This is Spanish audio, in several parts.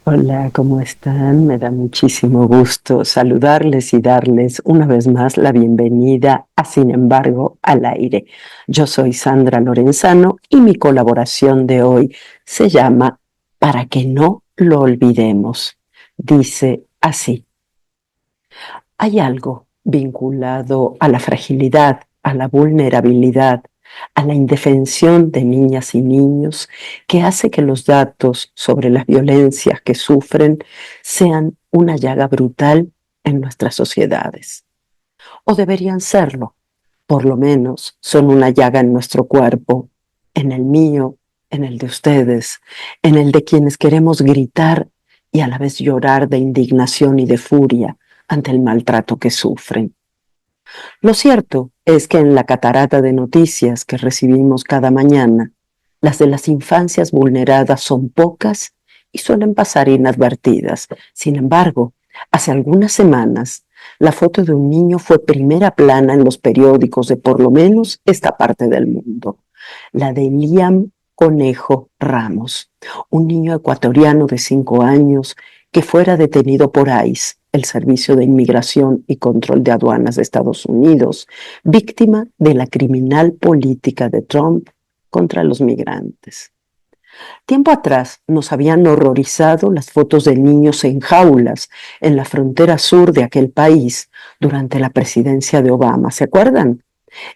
Hola, ¿cómo están? Me da muchísimo gusto saludarles y darles una vez más la bienvenida a Sin embargo al aire. Yo soy Sandra Lorenzano y mi colaboración de hoy se llama Para que no lo olvidemos. Dice así: hay algo vinculado a la fragilidad, a la vulnerabilidad, a la indefensión de niñas y niños que hace que los datos sobre las violencias que sufren sean una llaga brutal en nuestras sociedades. O deberían serlo. Por lo menos son una llaga en nuestro cuerpo, en el mío, en el de ustedes, en el de quienes queremos gritar y a la vez llorar de indignación y de furia ante el maltrato que sufren. Lo cierto es que en la catarata de noticias que recibimos cada mañana, las de las infancias vulneradas son pocas y suelen pasar inadvertidas. Sin embargo, hace algunas semanas, la foto de un niño fue primera plana en los periódicos de por lo menos esta parte del mundo. La de Liam Conejo Ramos, un niño ecuatoriano de 5 años que fuera detenido por ICE, el Servicio de Inmigración y Control de Aduanas de Estados Unidos, víctima de la criminal política de Trump contra los migrantes. Tiempo atrás nos habían horrorizado las fotos de niños en jaulas en la frontera sur de aquel país durante la presidencia de Obama. ¿Se acuerdan?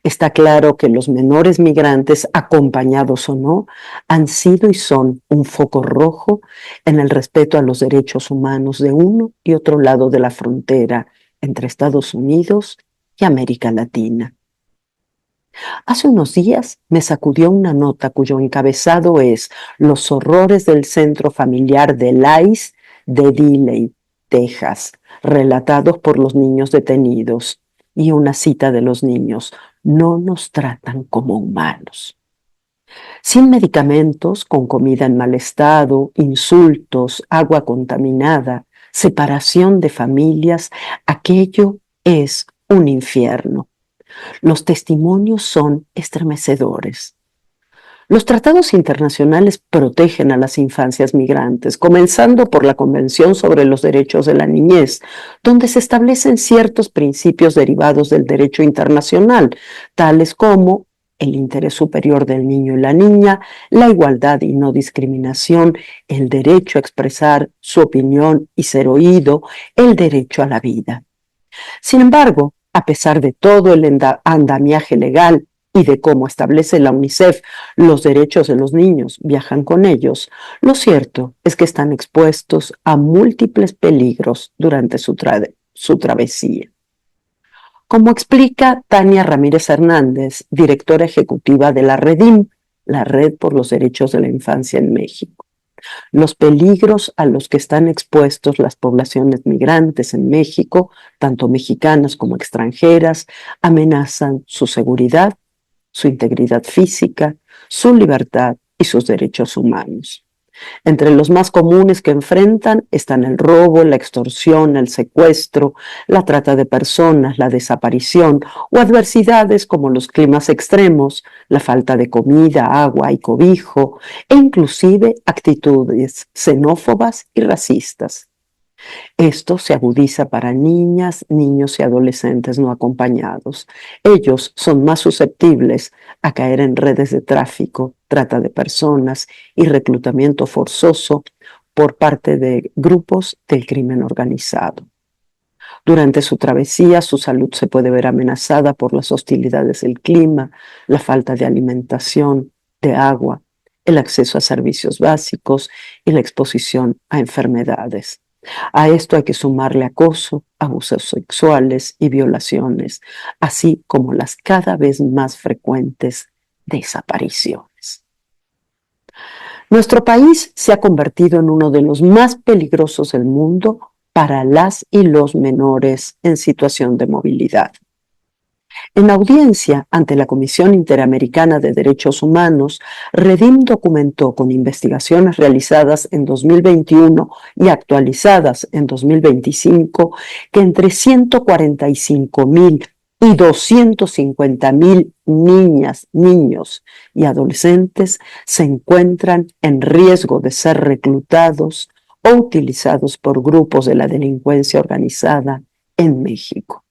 Está claro que los menores migrantes, acompañados o no, han sido y son un foco rojo en el respeto a los derechos humanos de uno y otro lado de la frontera entre Estados Unidos y América Latina. Hace unos días me sacudió una nota cuyo encabezado es Los horrores del centro familiar de Lice de Dilley, Texas, relatados por los niños detenidos. Y una cita de los niños: no nos tratan como humanos. Sin medicamentos, con comida en mal estado, insultos, agua contaminada, separación de familias, aquello es un infierno. Los testimonios son estremecedores. Los tratados internacionales protegen a las infancias migrantes, comenzando por la Convención sobre los Derechos de la Niñez, donde se establecen ciertos principios derivados del derecho internacional, tales como el interés superior del niño y la niña, la igualdad y no discriminación, el derecho a expresar su opinión y ser oído, el derecho a la vida. Sin embargo, a pesar de todo el andamiaje legal y de cómo establece la UNICEF los derechos de los niños, viajan con ellos, lo cierto es que están expuestos a múltiples peligros durante su travesía. Como explica Tania Ramírez Hernández, directora ejecutiva de la REDIM, la Red por los Derechos de la Infancia en México. Los peligros a los que están expuestos las poblaciones migrantes en México, tanto mexicanas como extranjeras, amenazan su seguridad, su integridad física, su libertad y sus derechos humanos. Entre los más comunes que enfrentan están el robo, la extorsión, el secuestro, la trata de personas, la desaparición o adversidades como los climas extremos, la falta de comida, agua y cobijo, e inclusive actitudes xenófobas y racistas. Esto se agudiza para niñas, niños y adolescentes no acompañados. Ellos son más susceptibles a caer en redes de tráfico, trata de personas y reclutamiento forzoso por parte de grupos del crimen organizado. Durante su travesía, su salud se puede ver amenazada por las hostilidades del clima, la falta de alimentación, de agua, el acceso a servicios básicos y la exposición a enfermedades. A esto hay que sumarle acoso, abusos sexuales y violaciones, así como las cada vez más frecuentes desapariciones. Nuestro país se ha convertido en uno de los más peligrosos del mundo para las y los menores en situación de movilidad. En audiencia ante la Comisión Interamericana de Derechos Humanos, Redim documentó con investigaciones realizadas en 2021 y actualizadas en 2025 que entre 145,000 y 250,000 niñas, niños y adolescentes se encuentran en riesgo de ser reclutados o utilizados por grupos de la delincuencia organizada en México.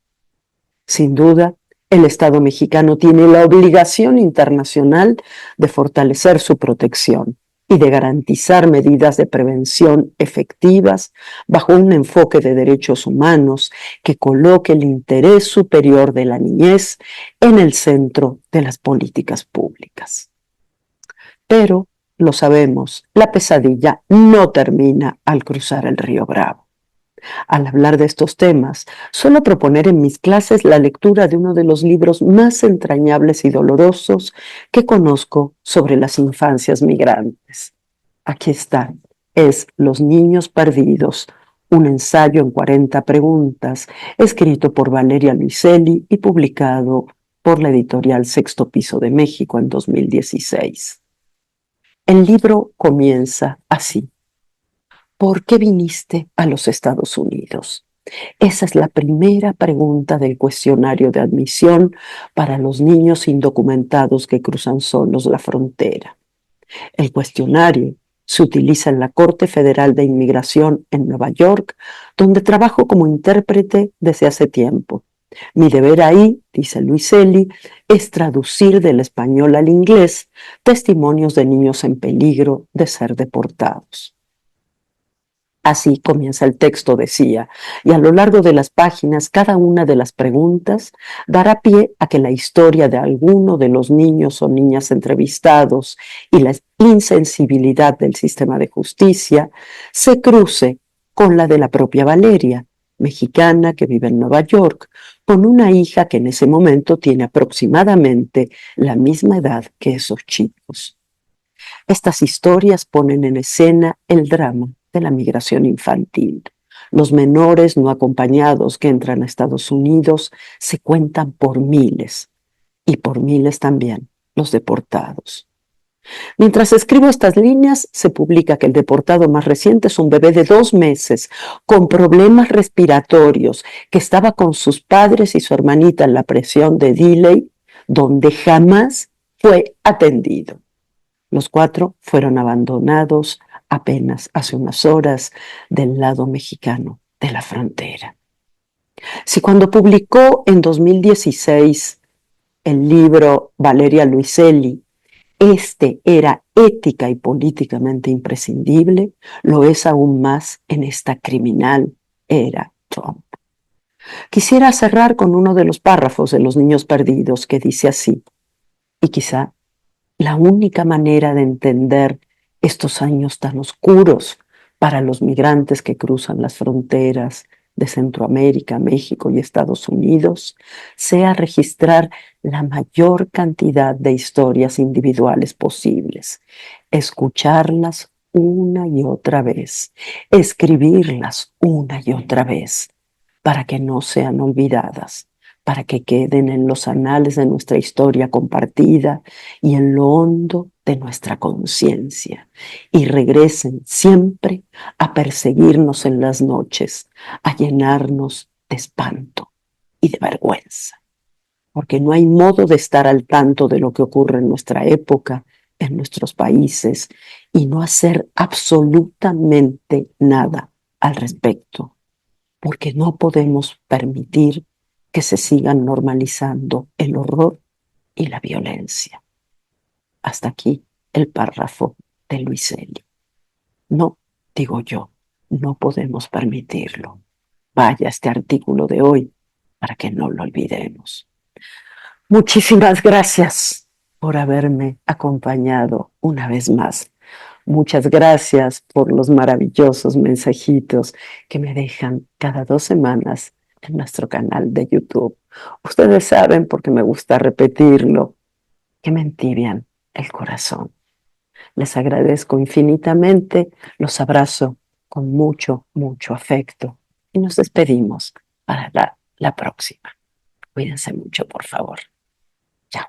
Sin duda, el Estado mexicano tiene la obligación internacional de fortalecer su protección y de garantizar medidas de prevención efectivas bajo un enfoque de derechos humanos que coloque el interés superior de la niñez en el centro de las políticas públicas. Pero, lo sabemos, la pesadilla no termina al cruzar el río Bravo. Al hablar de estos temas, suelo proponer en mis clases la lectura de uno de los libros más entrañables y dolorosos que conozco sobre las infancias migrantes. Aquí está, es Los niños perdidos, un ensayo en 40 preguntas, escrito por Valeria Luiselli y publicado por la editorial Sexto Piso de México en 2016. El libro comienza así. ¿Por qué viniste a los Estados Unidos? Esa es la primera pregunta del cuestionario de admisión para los niños indocumentados que cruzan solos la frontera. El cuestionario se utiliza en la Corte Federal de Inmigración en Nueva York, donde trabajo como intérprete desde hace tiempo. Mi deber ahí, dice Luiselli, es traducir del español al inglés testimonios de niños en peligro de ser deportados. Así comienza el texto, decía, y a lo largo de las páginas, cada una de las preguntas dará pie a que la historia de alguno de los niños o niñas entrevistados y la insensibilidad del sistema de justicia se cruce con la de la propia Valeria, mexicana que vive en Nueva York, con una hija que en ese momento tiene aproximadamente la misma edad que esos chicos. Estas historias ponen en escena el drama de la migración infantil. Los menores no acompañados que entran a Estados Unidos se cuentan por miles y por miles también los deportados. Mientras escribo estas líneas, se publica que el deportado más reciente es un bebé de 2 meses con problemas respiratorios que estaba con sus padres y su hermanita en la prisión de Dilley, donde jamás fue atendido. Los 4 fueron abandonados apenas hace unas horas del lado mexicano de la frontera. Si cuando publicó en 2016 el libro Valeria Luiselli, este era ética y políticamente imprescindible, lo es aún más en esta criminal era Trump. Quisiera cerrar con uno de los párrafos de Los niños perdidos que dice así, y quizá la única manera de entender estos años tan oscuros para los migrantes que cruzan las fronteras de Centroamérica, México y Estados Unidos, sea registrar la mayor cantidad de historias individuales posibles, escucharlas una y otra vez, escribirlas una y otra vez, para que no sean olvidadas, para que queden en los anales de nuestra historia compartida y en lo hondo de nuestra conciencia, y regresen siempre a perseguirnos en las noches, a llenarnos de espanto y de vergüenza, porque no hay modo de estar al tanto de lo que ocurre en nuestra época, en nuestros países, y no hacer absolutamente nada al respecto, porque no podemos permitir que se sigan normalizando el horror y la violencia. Hasta aquí el párrafo de Luiselli. No, digo yo, no podemos permitirlo. Vaya este artículo de hoy para que no lo olvidemos. Muchísimas gracias por haberme acompañado una vez más. Muchas gracias por los maravillosos mensajitos que me dejan cada 2 semanas en nuestro canal de YouTube. Ustedes saben, porque me gusta repetirlo, que me entibian el corazón. Les agradezco infinitamente, los abrazo con mucho, mucho afecto y nos despedimos para la próxima. Cuídense mucho, por favor. Chao.